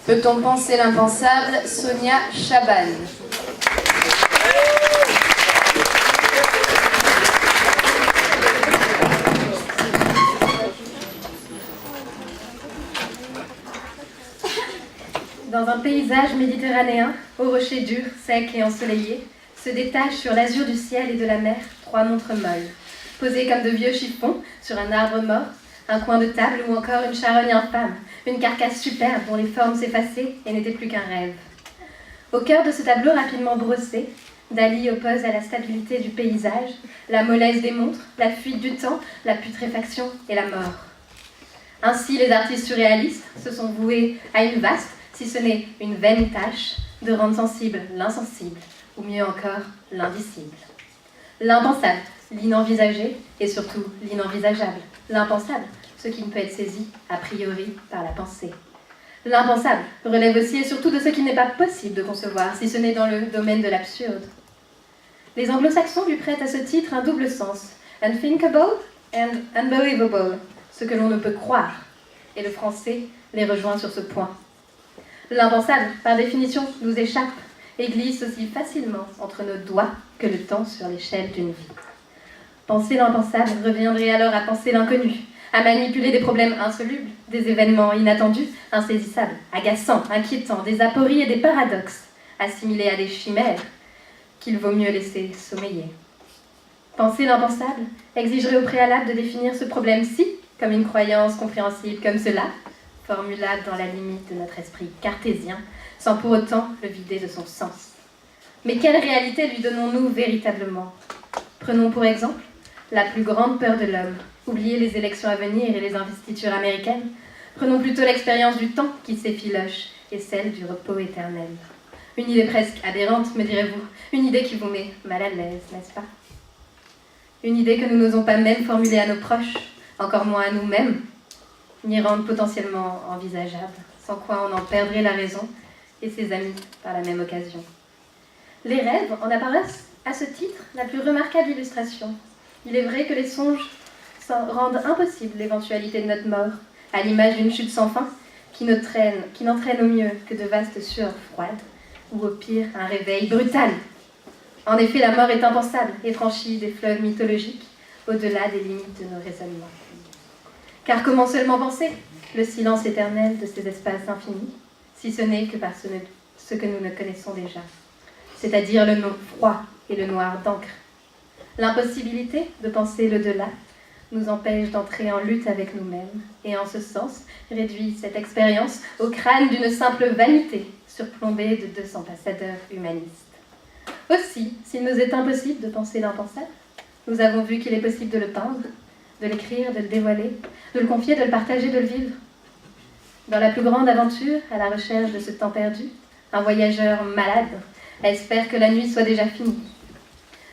Peut-on penser l'impensable? Sonia Chaban. Dans un paysage méditerranéen, aux rochers durs, secs et ensoleillés, se détachent sur l'azur du ciel et de la mer 3 montres molles, posées comme de vieux chiffons sur un arbre mort, un coin de table ou encore une charogne infâme, une carcasse superbe dont les formes s'effaçaient et n'étaient plus qu'un rêve. Au cœur de ce tableau rapidement brossé, Dali oppose à la stabilité du paysage la mollesse des montres, la fuite du temps, la putréfaction et la mort. Ainsi, les artistes surréalistes se sont voués à une vaste, si ce n'est une vaine tâche, de rendre sensible l'insensible, ou mieux encore, l'indicible. L'impensable, l'inenvisagé, et surtout l'inenvisageable. L'impensable, ce qui ne peut être saisi a priori par la pensée. L'impensable relève aussi et surtout de ce qu'il n'est pas possible de concevoir, si ce n'est dans le domaine de l'absurde. Les anglo-saxons lui prêtent à ce titre un double sens, unthinkable and unbelievable, ce que l'on ne peut croire, et le français les rejoint sur ce point. L'impensable, par définition, nous échappe et glisse aussi facilement entre nos doigts que le temps sur l'échelle d'une vie. Penser l'impensable reviendrait alors à penser l'inconnu, à manipuler des problèmes insolubles, des événements inattendus, insaisissables, agaçants, inquiétants, des apories et des paradoxes, assimilés à des chimères qu'il vaut mieux laisser sommeiller. Penser l'impensable exigerait au préalable de définir ce problème-ci comme une croyance compréhensible comme cela, formulable dans la limite de notre esprit cartésien, sans pour autant le vider de son sens. Mais quelle réalité lui donnons-nous véritablement? Prenons pour exemple la plus grande peur de l'homme, oublier les élections à venir et les investitures américaines. Prenons plutôt l'expérience du temps qui s'effiloche et celle du repos éternel. Une idée presque aberrante, me direz-vous, une idée qui vous met mal à l'aise, n'est-ce pas? Une idée que nous n'osons pas même formuler à nos proches, encore moins à nous-mêmes, ni rendre potentiellement envisageable, sans quoi on en perdrait la raison et ses amis par la même occasion. Les rêves en apparaissent à ce titre la plus remarquable illustration. Il est vrai que les songes rendent impossible l'éventualité de notre mort, à l'image d'une chute sans fin qui n'entraîne au mieux que de vastes sueurs froides, ou au pire un réveil brutal. En effet, la mort est impensable et franchit des fleuves mythologiques au-delà des limites de nos raisonnements. Car comment seulement penser le silence éternel de ces espaces infinis, si ce n'est que par ce que nous ne connaissons déjà, c'est-à-dire le froid et le noir d'encre. L'impossibilité de penser l'au-delà nous empêche d'entrer en lutte avec nous-mêmes et en ce sens réduit cette expérience au crâne d'une simple vanité surplombée de 2 ambassadeurs humanistes. Aussi, s'il nous est impossible de penser l'impensable, nous avons vu qu'il est possible de le peindre, de l'écrire, de le dévoiler, de le confier, de le partager, de le vivre. Dans la plus grande aventure, à la recherche de ce temps perdu, un voyageur malade espère que la nuit soit déjà finie.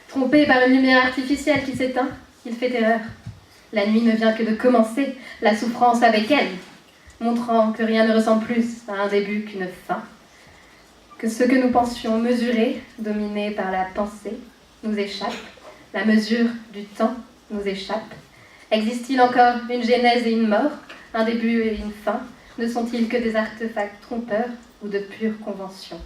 Trompé par une lumière artificielle qui s'éteint, il fait erreur. La nuit ne vient que de commencer, la souffrance avec elle, montrant que rien ne ressemble plus à un début qu'une fin, que ce que nous pensions mesurer, dominé par la pensée, nous échappe, la mesure du temps nous échappe. Existe-t-il encore une genèse et une mort, un début et une fin? Ne sont-ils que des artefacts trompeurs ou de pures conventions?